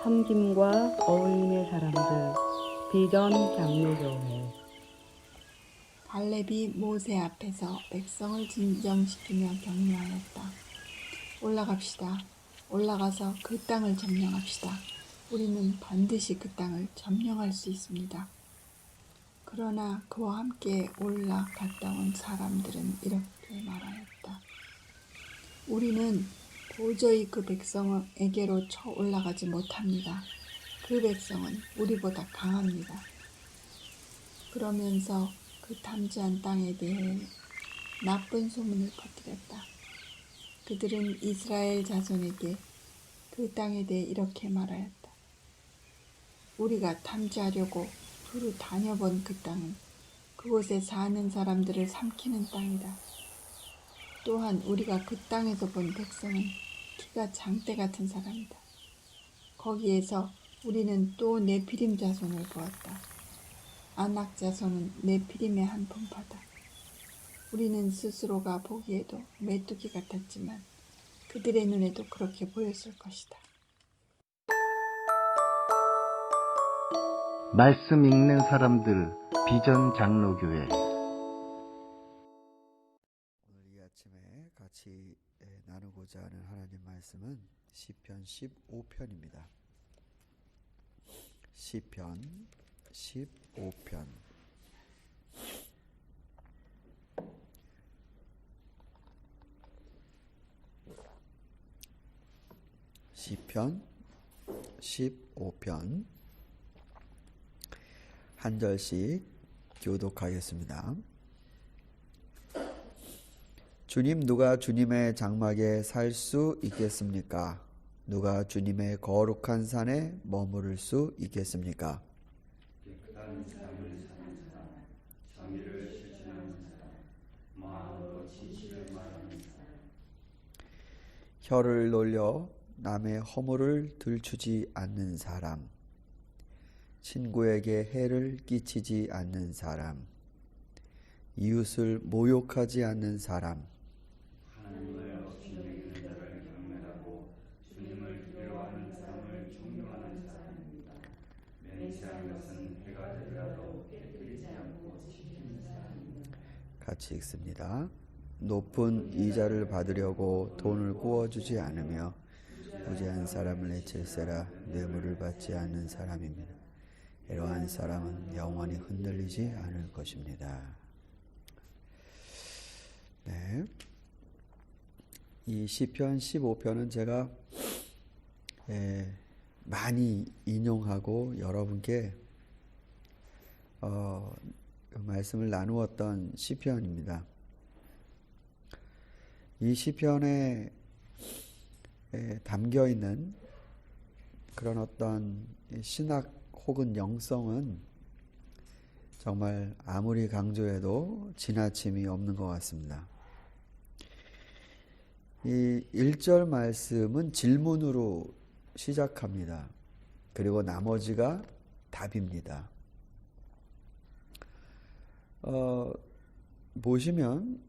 섬김과 어울림의 사람들, 비전 장로교회. 갈렙이 모세 앞에서 백성을 진정시키며 격려하였다. 올라갑시다. 올라가서 그 땅을 점령합시다. 우리는 반드시 그 땅을 점령할 수 있습니다. 그러나 그와 함께 올라갔다 온 사람들은 이렇게 말하였다. 우리는 도저히 그 백성에게로 쳐 올라가지 못합니다. 그 백성은 우리보다 강합니다. 그러면서 그 탐지한 땅에 대해 나쁜 소문을 퍼뜨렸다. 그들은 이스라엘 자손에게 그 땅에 대해 이렇게 말하였다. 우리가 탐지하려고 두루 다녀본 그 땅은 그곳에 사는 사람들을 삼키는 땅이다. 또한 우리가 그 땅에서 본 백성은 키가 장대 같은 사람이다. 거기에서 우리는 또 네피림 자손을 보았다. 아낙 자손은 네피림의 한 분파다. 우리는 스스로가 보기에도 메뚜기 같았지만 그들의 눈에도 그렇게 보였을 것이다. 말씀 읽는 사람들 비전 장로교회. 오늘 이 아침에 같이 나누고자 하는 하나님 말씀은 시편 15편입니다. 시편 15편. 시편 15편 한 절씩 교독하겠습니다. 주님, 누가 주님의 장막에 살 수 있겠습니까? 누가 주님의 거룩한 산에 머무를 수 있겠습니까? 깨끗한 삶을 사는 사람, 정의를 실천하는 사람, 마음으로 진실을 말하는 사람, 혀를 놀려 남의 허물을 들추지 않는 사람, 친구에게 해를 끼치지 않는 사람, 이웃을 모욕하지 않는 사람, 하나님을 없이 여기는 자를 경멸하고 주님을 두려워하는 사람을 존경하는 사람입니다. 맹세한 것은 해가 되더라도 깨뜨리지 않고 지키는 사람입니다. 같이 읽습니다. 높은 이자를 받으려고 돈을 구워주지 않으며 부재한 사람을 해칠세라 뇌물을 받지 않는 사람입니다. 이러한 사람은 영원히 흔들리지 않을 것입니다. 네, 이 시편 15편은 제가 많이 인용하고 여러분께 그 말씀을 나누었던 시편입니다. 이 시편에 담겨 있는 그런 어떤 신학 혹은 영성은 정말 아무리 강조해도 지나침이 없는 것 같습니다. 이 1절 말씀은 질문으로 시작합니다. 그리고 나머지가 답입니다. 보시면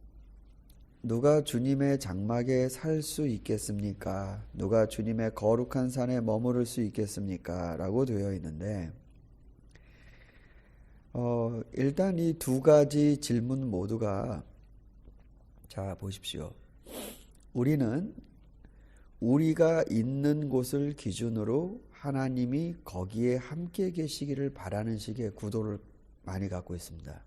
누가 주님의 장막에 살 수 있겠습니까? 누가 주님의 거룩한 산에 머무를 수 있겠습니까? 라고 되어 있는데 일단 이 두 가지 질문 모두가, 자 보십시오. 우리는 우리가 있는 곳을 기준으로 하나님이 거기에 함께 계시기를 바라는 식의 구도를 많이 갖고 있습니다.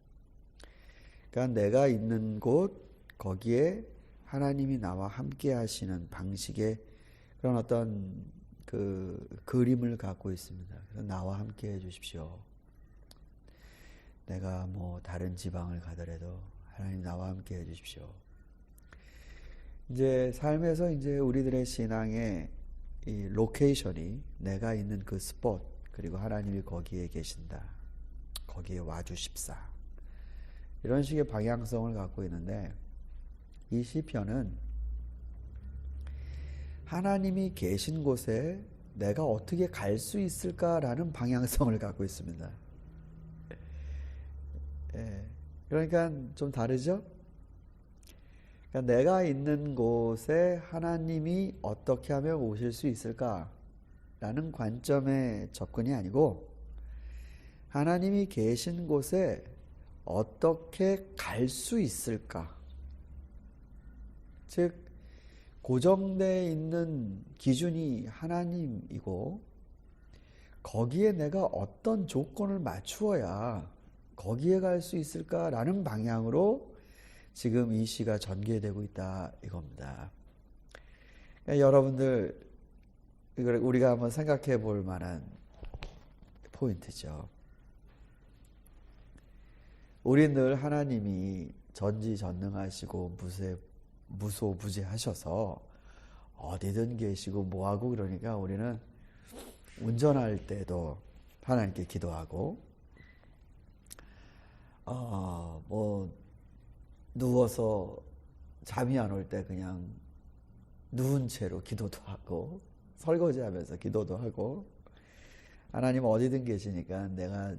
그러니까 내가 있는 곳, 거기에 하나님이 나와 함께 하시는 방식의 그런 어떤 그 그림을 갖고 있습니다. 그래서 나와 함께 해 주십시오. 내가 뭐 다른 지방을 가더라도 하나님 나와 함께 해 주십시오. 이제 삶에서 이제 우리들의 신앙의 이 로케이션이 내가 있는 그 스폿, 그리고 하나님이 거기에 계신다. 거기에 와 주십사. 이런 식의 방향성을 갖고 있는데 이 시편은 하나님이 계신 곳에 내가 어떻게 갈 수 있을까라는 방향성을 갖고 있습니다. 그러니까 좀 다르죠? 그러니까 내가 있는 곳에 하나님이 어떻게 하면 오실 수 있을까? 라는 관점의 접근이 아니고 하나님이 계신 곳에 어떻게 갈 수 있을까? 즉 고정되어 있는 기준이 하나님이고 거기에 내가 어떤 조건을 맞추어야 거기에 갈 수 있을까라는 방향으로 지금 이 시가 전개되고 있다 이겁니다. 여러분들 이걸 우리가 한번 생각해 볼 만한 포인트죠. 우리 늘 하나님이 전지전능하시고 무소부재하셔서 어디든 계시고 뭐하고 그러니까 우리는 운전할 때도 하나님께 기도하고 뭐 누워서 잠이 안 올 때 그냥 누운 채로 기도도 하고 설거지하면서 기도도 하고 하나님 어디든 계시니까 내가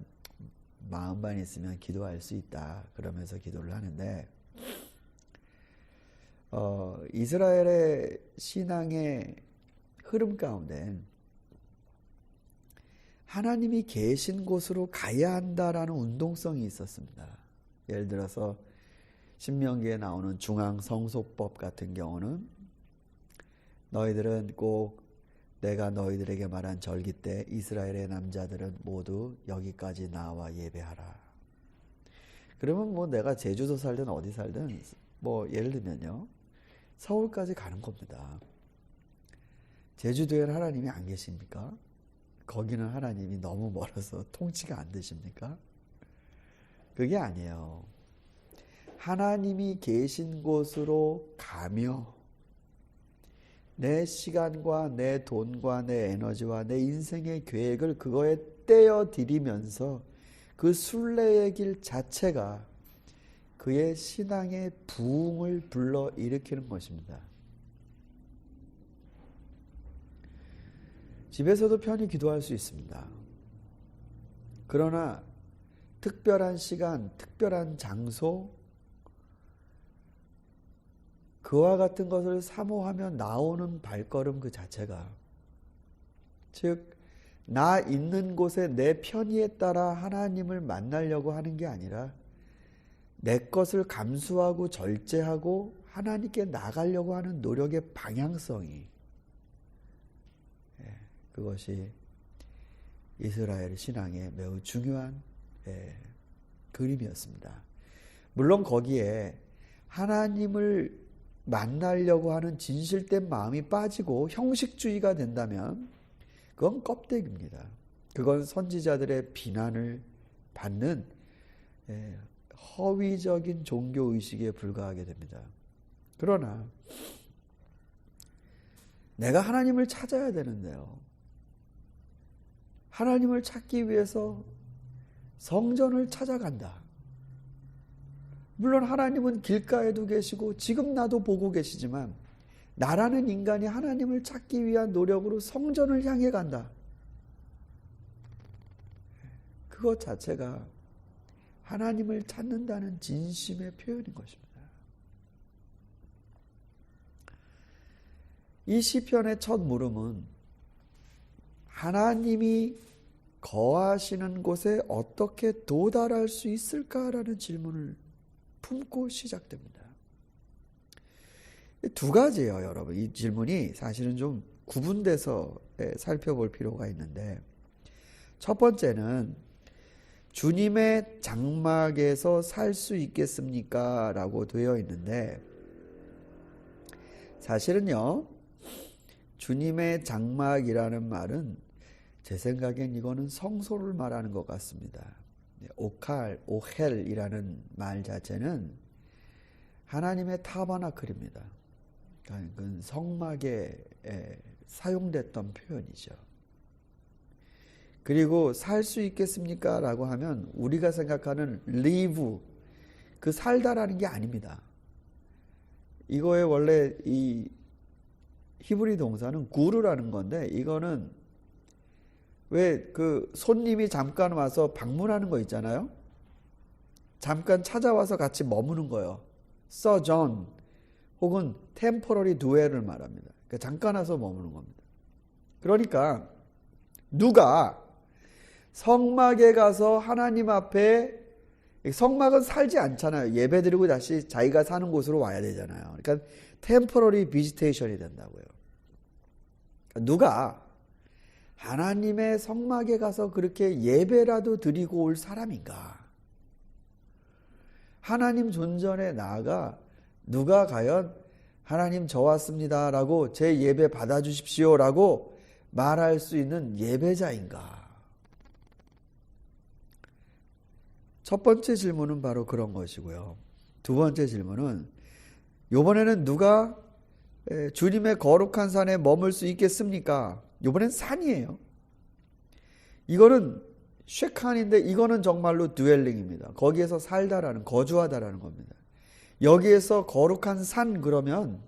마음만 있으면 기도할 수 있다 그러면서 기도를 하는데 이스라엘의 신앙의 흐름 가운데 하나님이 계신 곳으로 가야 한다라는 운동성이 있었습니다. 예를 들어서 신명기에 나오는 중앙성소법 같은 경우는 너희들은 꼭 내가 너희들에게 말한 절기 때 이스라엘의 남자들은 모두 여기까지 나와 예배하라. 그러면 뭐 내가 제주도 살든 어디 살든 뭐 예를 들면요 서울까지 가는 겁니다. 제주도에는 하나님이 안 계십니까? 거기는 하나님이 너무 멀어서 통치가 안 되십니까? 그게 아니에요. 하나님이 계신 곳으로 가며 내 시간과 내 돈과 내 에너지와 내 인생의 계획을 그거에 떼어 드리면서 그 순례의 길 자체가 그의 신앙의 부흥을 불러일으키는 것입니다. 집에서도 편히 기도할 수 있습니다. 그러나 특별한 시간, 특별한 장소, 그와 같은 것을 사모하며 나오는 발걸음 그 자체가 즉 나 있는 곳에 내 편의에 따라 하나님을 만나려고 하는 게 아니라 내 것을 감수하고 절제하고 하나님께 나가려고 하는 노력의 방향성이 그것이 이스라엘 신앙의 매우 중요한 그림이었습니다. 물론 거기에 하나님을 만나려고 하는 진실된 마음이 빠지고 형식주의가 된다면 그건 껍데기입니다. 그건 선지자들의 비난을 받는 허위적인 종교의식에 불과하게 됩니다. 그러나 내가 하나님을 찾아야 되는데요. 하나님을 찾기 위해서 성전을 찾아간다. 물론 하나님은 길가에도 계시고 지금 나도 보고 계시지만 나라는 인간이 하나님을 찾기 위한 노력으로 성전을 향해 간다. 그것 자체가 하나님을 찾는다는 진심의 표현인 것입니다. 이 시편의 첫 물음은 하나님이 거하시는 곳에 어떻게 도달할 수 있을까라는 질문을 품고 시작됩니다. 두 가지예요, 여러분. 이 질문이 사실은 좀 구분돼서 살펴볼 필요가 있는데 첫 번째는 주님의 장막에서 살 수 있겠습니까? 라고 되어 있는데 사실은요, 주님의 장막이라는 말은 제 생각엔 이거는 성소를 말하는 것 같습니다. 오헬이라는 말 자체는 하나님의 타버나클입니다. 그건 성막에 사용됐던 표현이죠. 그리고 살 수 있겠습니까? 라고 하면 우리가 생각하는 live, 그 살다라는 게 아닙니다. 이거의 원래 이 히브리 동사는 구르라는 건데 이거는 왜 그 손님이 잠깐 와서 방문하는 거 있잖아요. 잠깐 찾아와서 같이 머무는 거예요. sojourn 혹은 temporary dwell을 말합니다. 그러니까 잠깐 와서 머무는 겁니다. 그러니까 누가 성막에 가서 하나님 앞에, 성막은 살지 않잖아요. 예배드리고 다시 자기가 사는 곳으로 와야 되잖아요. 그러니까 템포러리 비지테이션이 된다고요. 누가 하나님의 성막에 가서 그렇게 예배라도 드리고 올 사람인가? 하나님 존전에 나아가 누가 과연 하나님 저 왔습니다 라고 제 예배 받아주십시오 라고 말할 수 있는 예배자인가? 첫 번째 질문은 바로 그런 것이고요. 두 번째 질문은 이번에는 누가 주님의 거룩한 산에 머물 수 있겠습니까? 이번엔 산이에요. 이거는 쉐칸인데 이거는 정말로 드웰링입니다. 거기에서 살다라는, 거주하다라는 겁니다. 여기에서 거룩한 산 그러면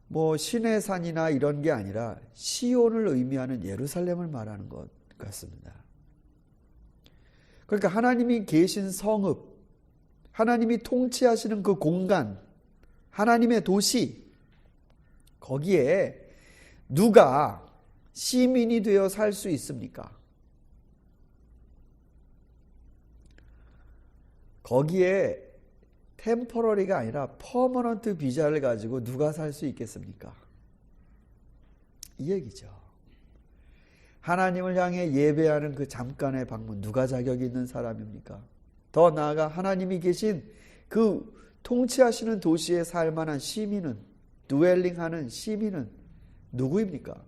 뭐 신의 산이나 이런 게 아니라 시온을 의미하는 예루살렘을 말하는 것 같습니다. 그러니까 하나님이 계신 성읍, 하나님이 통치하시는 그 공간, 하나님의 도시, 거기에 누가 시민이 되어 살 수 있습니까? 거기에 템포러리가 아니라 퍼머넌트 비자를 가지고 누가 살 수 있겠습니까? 이 얘기죠. 하나님을 향해 예배하는 그 잠깐의 방문, 누가 자격이 있는 사람입니까? 더 나아가 하나님이 계신 그 통치하시는 도시에 살 만한 시민은, 드웰링하는 시민은 누구입니까?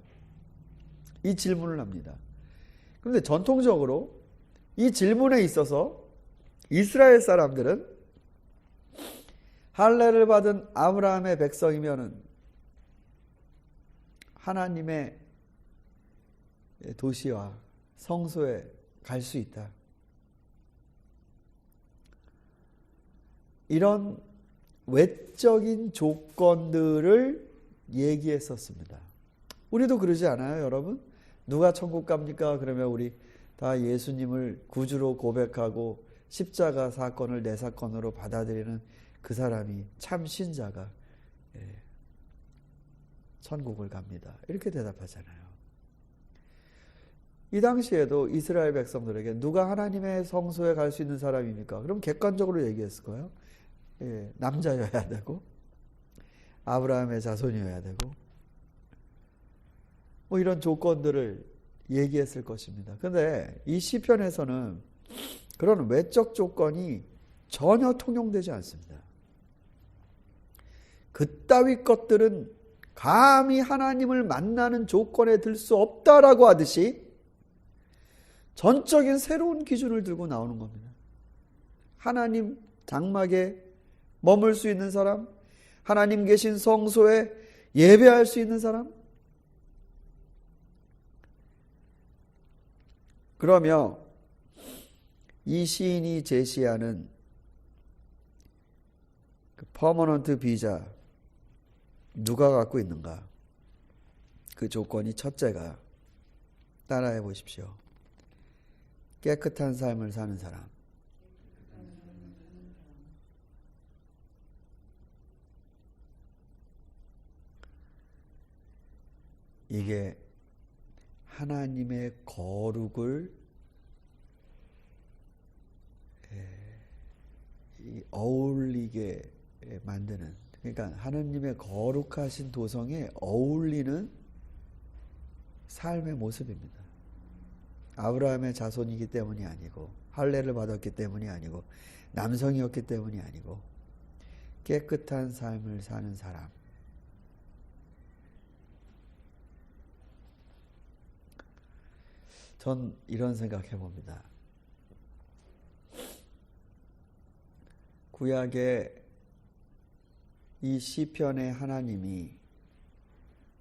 이 질문을 합니다. 그런데 전통적으로 이 질문에 있어서 이스라엘 사람들은 할례를 받은 아브라함의 백성이면은 하나님의 도시와 성소에 갈 수 있다. 이런 외적인 조건들을 얘기했었습니다. 우리도 그러지 않아요, 여러분? 누가 천국 갑니까? 그러면 우리 다 예수님을 구주로 고백하고 십자가 사건을 내 사건으로 받아들이는 그 사람이 참 신자가 천국을 갑니다. 이렇게 대답하잖아요. 이 당시에도 이스라엘 백성들에게 누가 하나님의 성소에 갈 수 있는 사람입니까? 그럼 객관적으로 얘기했을 거예요. 남자여야 되고 아브라함의 자손이어야 되고 뭐 이런 조건들을 얘기했을 것입니다. 그런데 이 시편에서는 그런 외적 조건이 전혀 통용되지 않습니다. 그따위 것들은 감히 하나님을 만나는 조건에 들 수 없다라고 하듯이 전적인 새로운 기준을 들고 나오는 겁니다. 하나님 장막에 머물 수 있는 사람, 하나님 계신 성소에 예배할 수 있는 사람, 그러며 이 시인이 제시하는 그 퍼머넌트 비자 누가 갖고 있는가? 그 조건이 첫째가 따라해 보십시오. 깨끗한 삶을 사는 사람. 이게 하나님의 거룩을 어울리게 만드는, 그러니까 하나님의 거룩하신 도성에 어울리는 삶의 모습입니다. 아브라함의 자손이기 때문이 아니고 할례를 받았기 때문이 아니고 남성이었기 때문이 아니고 깨끗한 삶을 사는 사람. 전 이런 생각해 봅니다. 구약의 이 시편의 하나님이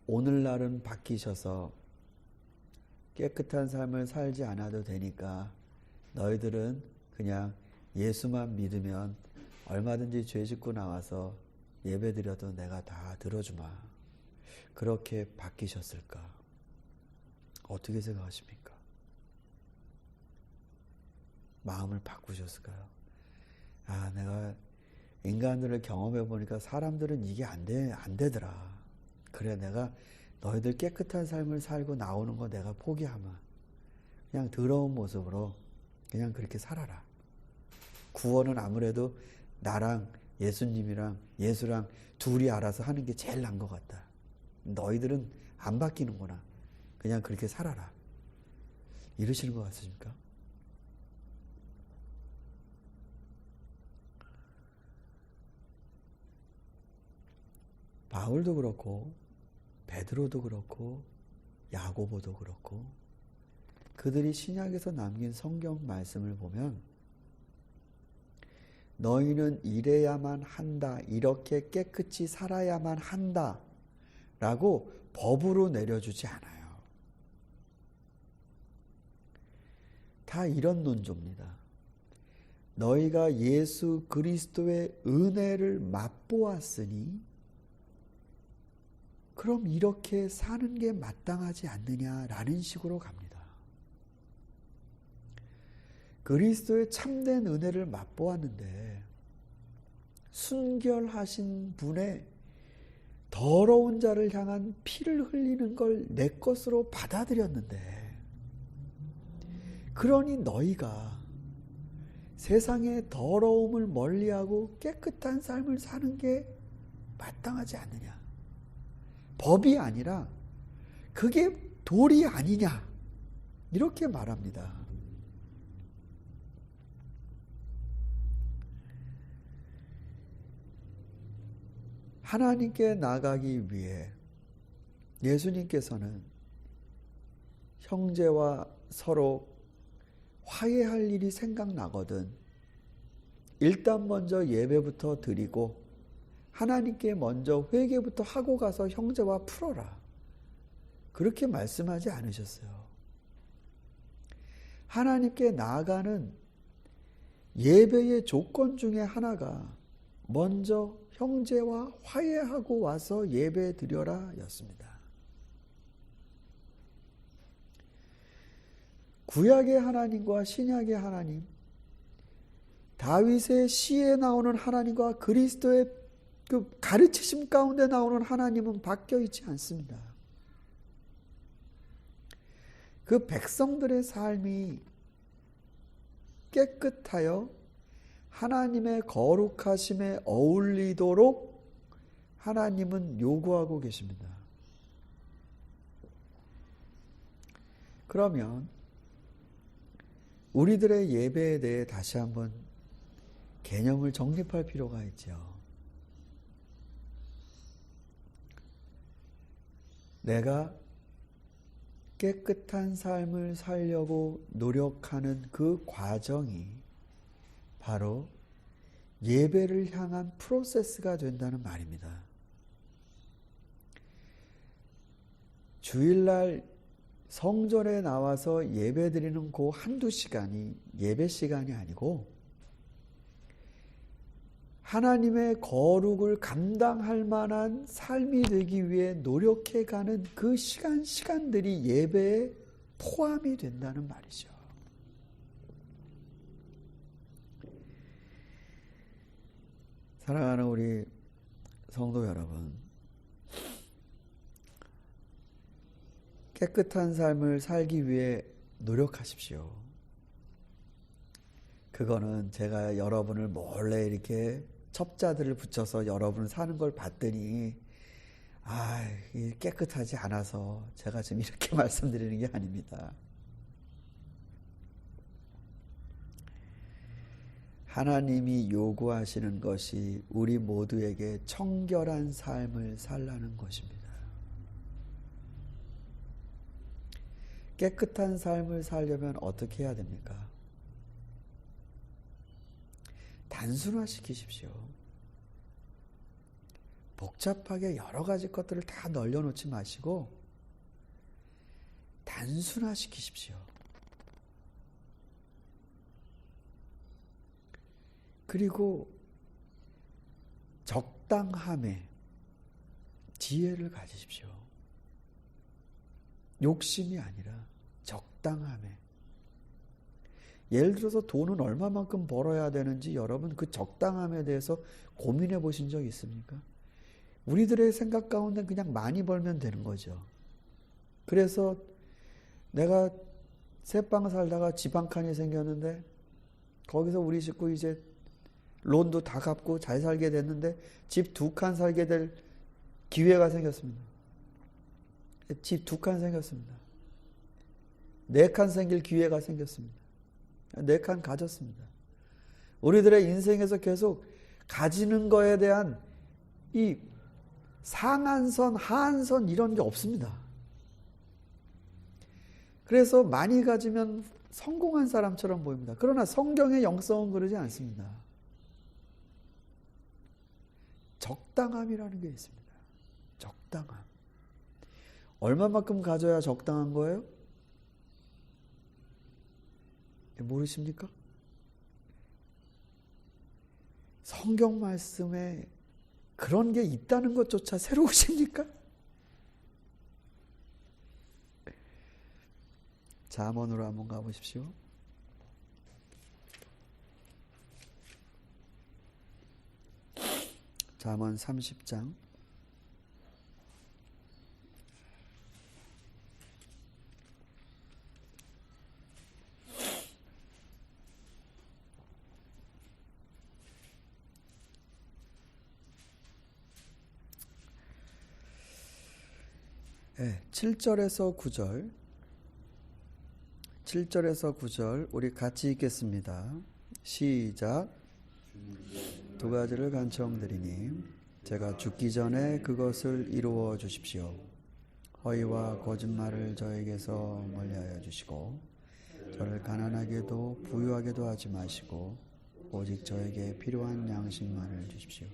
오늘날은 바뀌셔서 깨끗한 삶을 살지 않아도 되니까 너희들은 그냥 예수만 믿으면 얼마든지 죄 짓고 나와서 예배 드려도 내가 다 들어주마. 그렇게 바뀌셨을까? 어떻게 생각하십니까? 마음을 바꾸셨을까요? 아, 내가 인간들을 경험해 보니까 사람들은 이게 안 되더라. 그래, 내가 너희들 깨끗한 삶을 살고 나오는 거 내가 포기하마. 그냥 더러운 모습으로 그냥 그렇게 살아라. 구원은 아무래도 나랑 예수님이랑 예수랑 둘이 알아서 하는 게 제일 나은 것 같다. 너희들은 안 바뀌는구나. 그냥 그렇게 살아라. 이러시는 것 같습니까? 바울도 그렇고 베드로도 그렇고 야고보도 그렇고 그들이 신약에서 남긴 성경 말씀을 보면 너희는 이래야만 한다, 이렇게 깨끗이 살아야만 한다 라고 법으로 내려주지 않아요. 다 이런 논조입니다. 너희가 예수 그리스도의 은혜를 맛보았으니 그럼 이렇게 사는 게 마땅하지 않느냐라는 식으로 갑니다. 그리스도의 참된 은혜를 맛보았는데 순결하신 분의 더러운 자를 향한 피를 흘리는 걸 내 것으로 받아들였는데 그러니 너희가 세상의 더러움을 멀리하고 깨끗한 삶을 사는 게 마땅하지 않느냐. 법이 아니라 그게 도리 아니냐. 이렇게 말합니다. 하나님께 나가기 위해 예수님께서는 형제와 서로 화해할 일이 생각나거든 일단 먼저 예배부터 드리고 하나님께 먼저 회개부터 하고 가서 형제와 풀어라. 그렇게 말씀하지 않으셨어요. 하나님께 나아가는 예배의 조건 중에 하나가 먼저 형제와 화해하고 와서 예배 드려라 였습니다. 구약의 하나님과 신약의 하나님, 다윗의 시에 나오는 하나님과 그리스도의 그 가르치심 가운데 나오는 하나님은 바뀌어 있지 않습니다. 그 백성들의 삶이 깨끗하여 하나님의 거룩하심에 어울리도록 하나님은 요구하고 계십니다. 그러면 우리들의 예배에 대해 다시 한번 개념을 정립할 필요가 있죠. 내가 깨끗한 삶을 살려고 노력하는 그 과정이 바로 예배를 향한 프로세스가 된다는 말입니다. 주일날 성전에 나와서 예배드리는 그 한두 시간이 예배 시간이 아니고 하나님의 거룩을 감당할 만한 삶이 되기 위해 노력해가는 그 시간들이 예배에 포함이 된다는 말이죠. 사랑하는 우리 성도 여러분, 깨끗한 삶을 살기 위해 노력하십시오. 그거는 제가 여러분을 몰래 이렇게 첩자들을 붙여서 여러분을 사는 걸 봤더니 깨끗하지 않아서 제가 지금 이렇게 말씀드리는 게 아닙니다. 하나님이 요구하시는 것이 우리 모두에게 청결한 삶을 살라는 것입니다. 깨끗한 삶을 살려면 어떻게 해야 됩니까? 단순화시키십시오. 복잡하게 여러 가지 것들을 다 널려놓지 마시고 단순화시키십시오. 그리고 적당함에 지혜를 가지십시오. 욕심이 아니라 적당함에. 예를 들어서 돈은 얼마만큼 벌어야 되는지 여러분 그 적당함에 대해서 고민해 보신 적 있습니까? 우리들의 생각 가운데 그냥 많이 벌면 되는 거죠. 그래서 내가 새빵 살다가 집 한 칸이 생겼는데 거기서 우리 식구 이제 론도 다 갚고 잘 살게 됐는데 집 2칸 살게 될 기회가 생겼습니다. 집 2칸 생겼습니다. 4칸 생길 기회가 생겼습니다. 4칸 가졌습니다. 우리들의 인생에서 계속 가지는 거에 대한 이 상한선, 하한선 이런 게 없습니다. 그래서 많이 가지면 성공한 사람처럼 보입니다. 그러나 성경의 영성은 그러지 않습니다. 적당함이라는 게 있습니다. 적당함. 얼마만큼 가져야 적당한 거예요? 모르십니까? 성경 말씀에 그런 게 있다는 것조차 새로우십니까? 잠언으로 한번 가보십시오. 잠언 30장 7절에서 9절 7절에서 9절 우리 같이 읽겠습니다. 시작. 2가지를 간청드리니 제가 죽기 전에 그것을 이루어 주십시오. 허위와 거짓말을 저에게서 멀리하여 주시고 저를 가난하게도 부유하게도 하지 마시고 오직 저에게 필요한 양식만을 주십시오.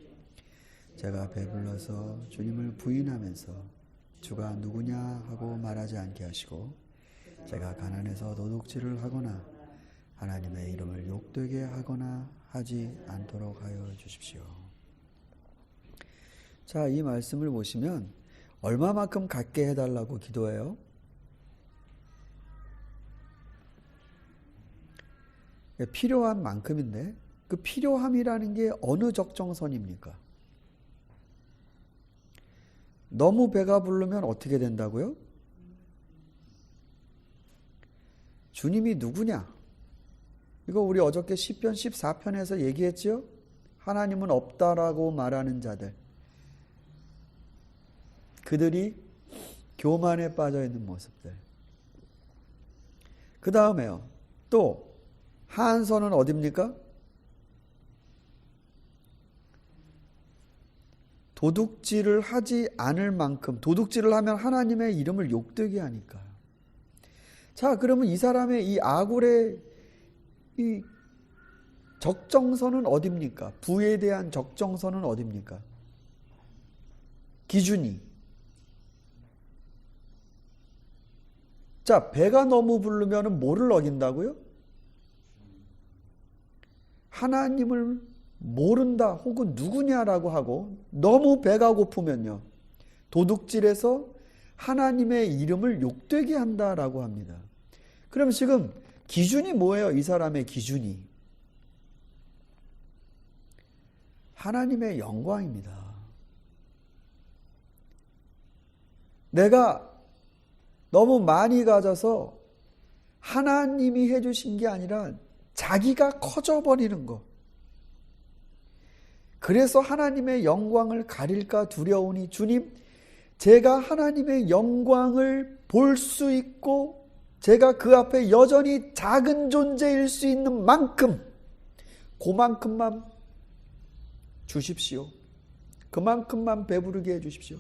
제가 배불러서 주님을 부인하면서 주가 누구냐 하고 말하지 않게 하시고 제가 가난해서 도둑질을 하거나 하나님의 이름을 욕되게 하거나 하지 않도록 하여 주십시오. 자, 이 말씀을 보시면 얼마만큼 갖게 해달라고 기도해요? 필요한 만큼인데 그 필요함이라는 게 어느 적정선입니까? 너무 배가 부르면 어떻게 된다고요? 주님이 누구냐? 이거 우리 어저께 시편 14편에서 얘기했죠? 하나님은 없다라고 말하는 자들. 그들이 교만에 빠져 있는 모습들. 그 다음에요. 또 하한선은 어딥니까? 도둑질을 하지 않을 만큼, 도둑질을 하면 하나님의 이름을 욕되게 하니까. 자, 그러면 이 사람의 이 아굴의 이 적정선은 어딥니까? 부에 대한 적정선은 어딥니까? 기준이. 자, 배가 너무 부르면 뭐를 어긴다고요? 하나님을 모른다 혹은 누구냐라고 하고 너무 배가 고프면요. 도둑질해서 하나님의 이름을 욕되게 한다라고 합니다. 그럼 지금 기준이 뭐예요? 이 사람의 기준이. 하나님의 영광입니다. 내가 너무 많이 가져서 하나님이 해주신 게 아니라 자기가 커져버리는 것. 그래서 하나님의 영광을 가릴까 두려우니 주님, 제가 하나님의 영광을 볼 수 있고 제가 그 앞에 여전히 작은 존재일 수 있는 만큼 그만큼만 주십시오. 그만큼만 배부르게 해주십시오.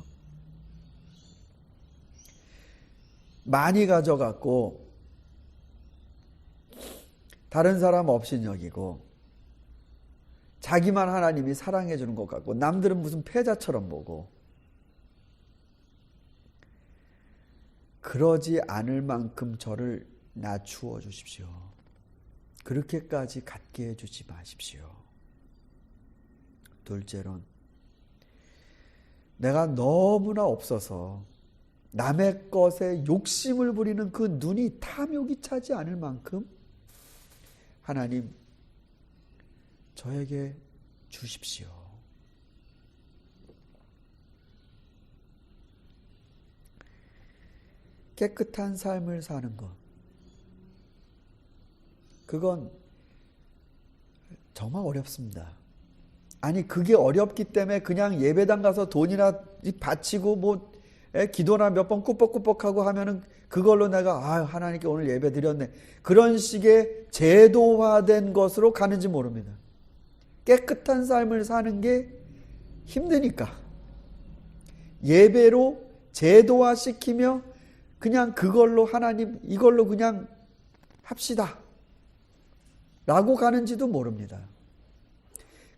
많이 가져갔고 다른 사람 없인 여기고 자기만 하나님이 사랑해 주는 것 같고 남들은 무슨 패자처럼 보고 그러지 않을 만큼 저를 낮추어 주십시오. 그렇게까지 갖게 해주지 마십시오. 둘째론 내가 너무나 없어서 남의 것에 욕심을 부리는 그 눈이 탐욕이 차지 않을 만큼 하나님 저에게 주십시오. 깨끗한 삶을 사는 것. 그건 정말 어렵습니다. 아니 그게 어렵기 때문에 그냥 예배당 가서 돈이나 바치고 뭐 기도나 몇 번 꾸벅꾸벅하고 하면은 그걸로 내가 하나님께 오늘 예배 드렸네. 그런 식의 제도화된 것으로 가는지 모릅니다. 깨끗한 삶을 사는 게 힘드니까 예배로 제도화시키며 그냥 그걸로 하나님 이걸로 그냥 합시다 라고 가는지도 모릅니다.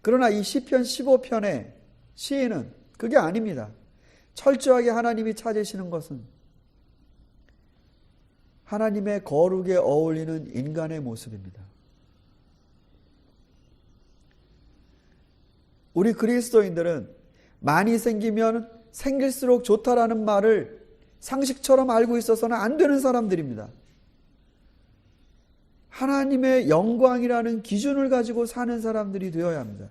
그러나 이 시편 15편의 시인은 그게 아닙니다. 철저하게 하나님이 찾으시는 것은 하나님의 거룩에 어울리는 인간의 모습입니다. 우리 그리스도인들은 많이 생기면 생길수록 좋다라는 말을 상식처럼 알고 있어서는 안 되는 사람들입니다. 하나님의 영광이라는 기준을 가지고 사는 사람들이 되어야 합니다.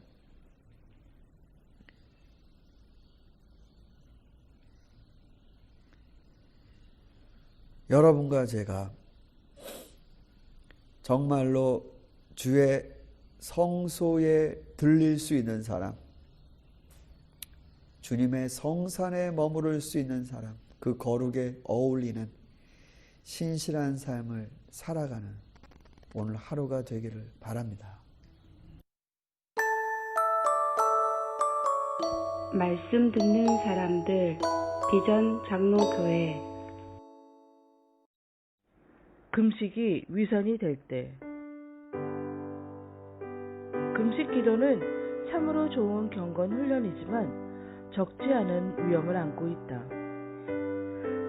여러분과 제가 정말로 주의 성소에 들릴 수 있는 사람, 주님의 성산에 머무를 수 있는 사람, 그 거룩에 어울리는 신실한 삶을 살아가는 오늘 하루가 되기를 바랍니다. 말씀 듣는 사람들 비전 장로교회. 금식이 위선이 될 때. 금식 기도는 참으로 좋은 경건 훈련이지만 적지 않은 위험을 안고 있다.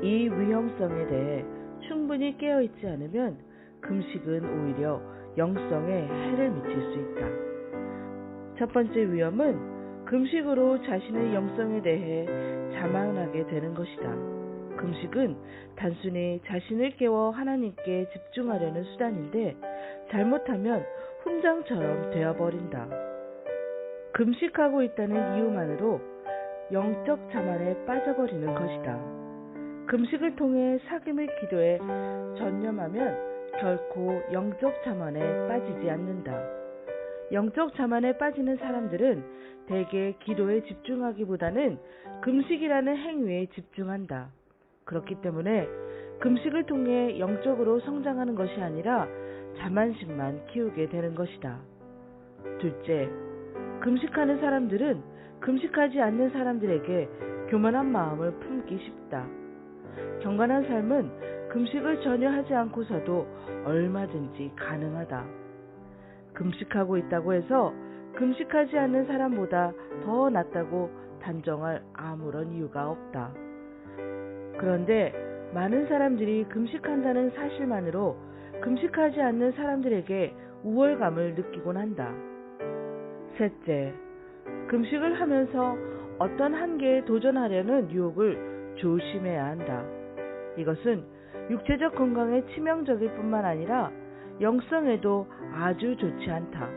이 위험성에 대해 충분히 깨어있지 않으면 금식은 오히려 영성에 해를 미칠 수 있다. 첫 번째 위험은 금식으로 자신의 영성에 대해 자만하게 되는 것이다. 금식은 단순히 자신을 깨워 하나님께 집중하려는 수단인데 잘못하면 훈장처럼 되어버린다. 금식하고 있다는 이유만으로 영적 자만에 빠져버리는 것이다. 금식을 통해 사귐의 기도에 전념하면 결코 영적 자만에 빠지지 않는다. 영적 자만에 빠지는 사람들은 대개 기도에 집중하기보다는 금식이라는 행위에 집중한다. 그렇기 때문에 금식을 통해 영적으로 성장하는 것이 아니라 자만심만 키우게 되는 것이다. 둘째, 금식하는 사람들은 금식하지 않는 사람들에게 교만한 마음을 품기 쉽다. 경건한 삶은 금식을 전혀 하지 않고서도 얼마든지 가능하다. 금식하고 있다고 해서 금식하지 않는 사람보다 더 낫다고 단정할 아무런 이유가 없다. 그런데 많은 사람들이 금식한다는 사실만으로 금식하지 않는 사람들에게 우월감을 느끼곤 한다. 셋째, 금식을 하면서 어떤 한계에 도전하려는 유혹을 조심해야 한다. 이것은 육체적 건강에 치명적일 뿐만 아니라 영성에도 아주 좋지 않다.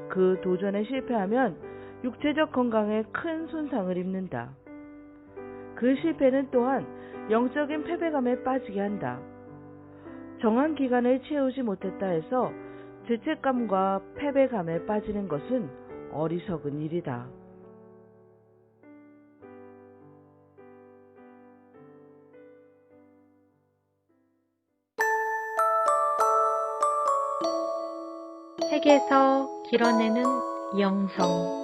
그 도전에 실패하면 육체적 건강에 큰 손상을 입는다. 그 실패는 또한 영적인 패배감에 빠지게 한다. 정한 기간을 채우지 못했다 해서 죄책감과 패배감에 빠지는 것은 어리석은 일이다. 책에서 길어내는 영성.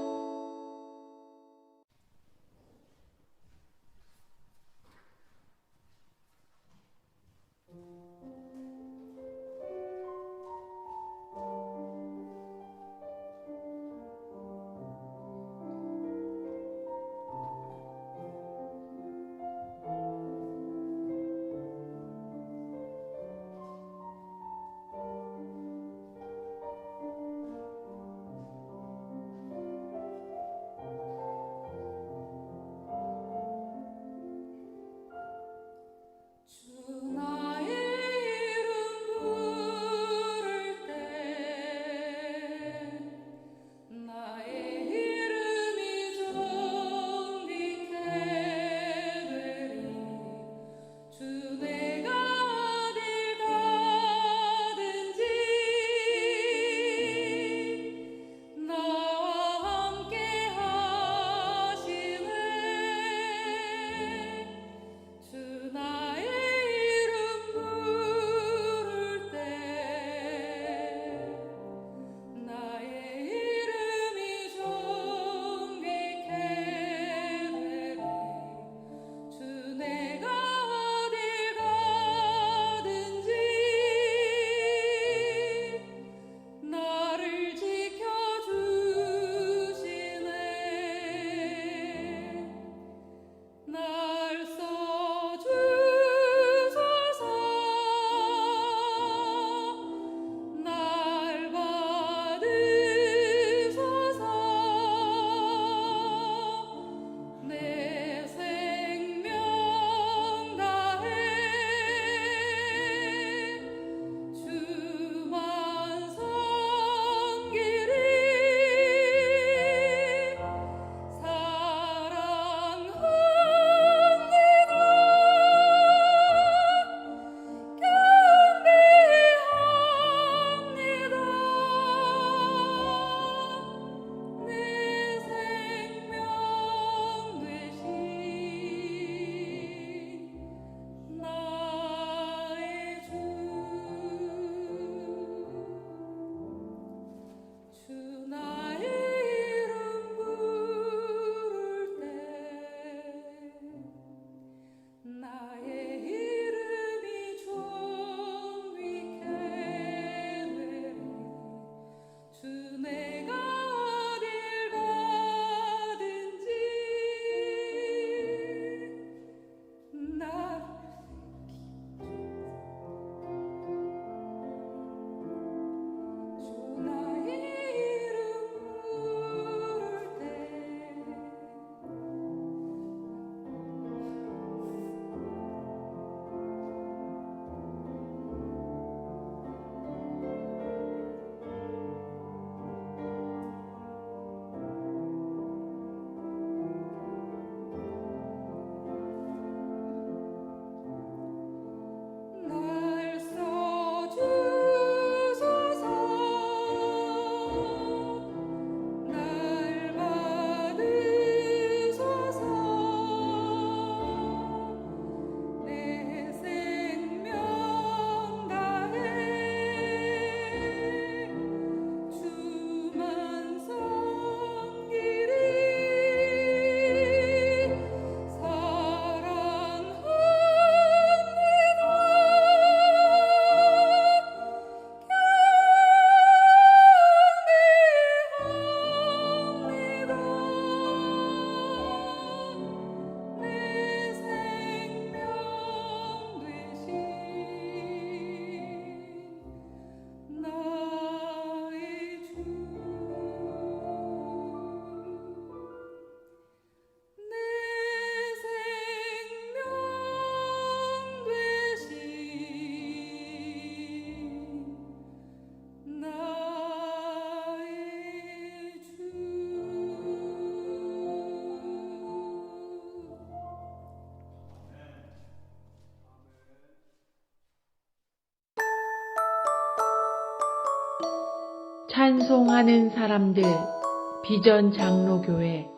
찬송하는 사람들 비전 장로교회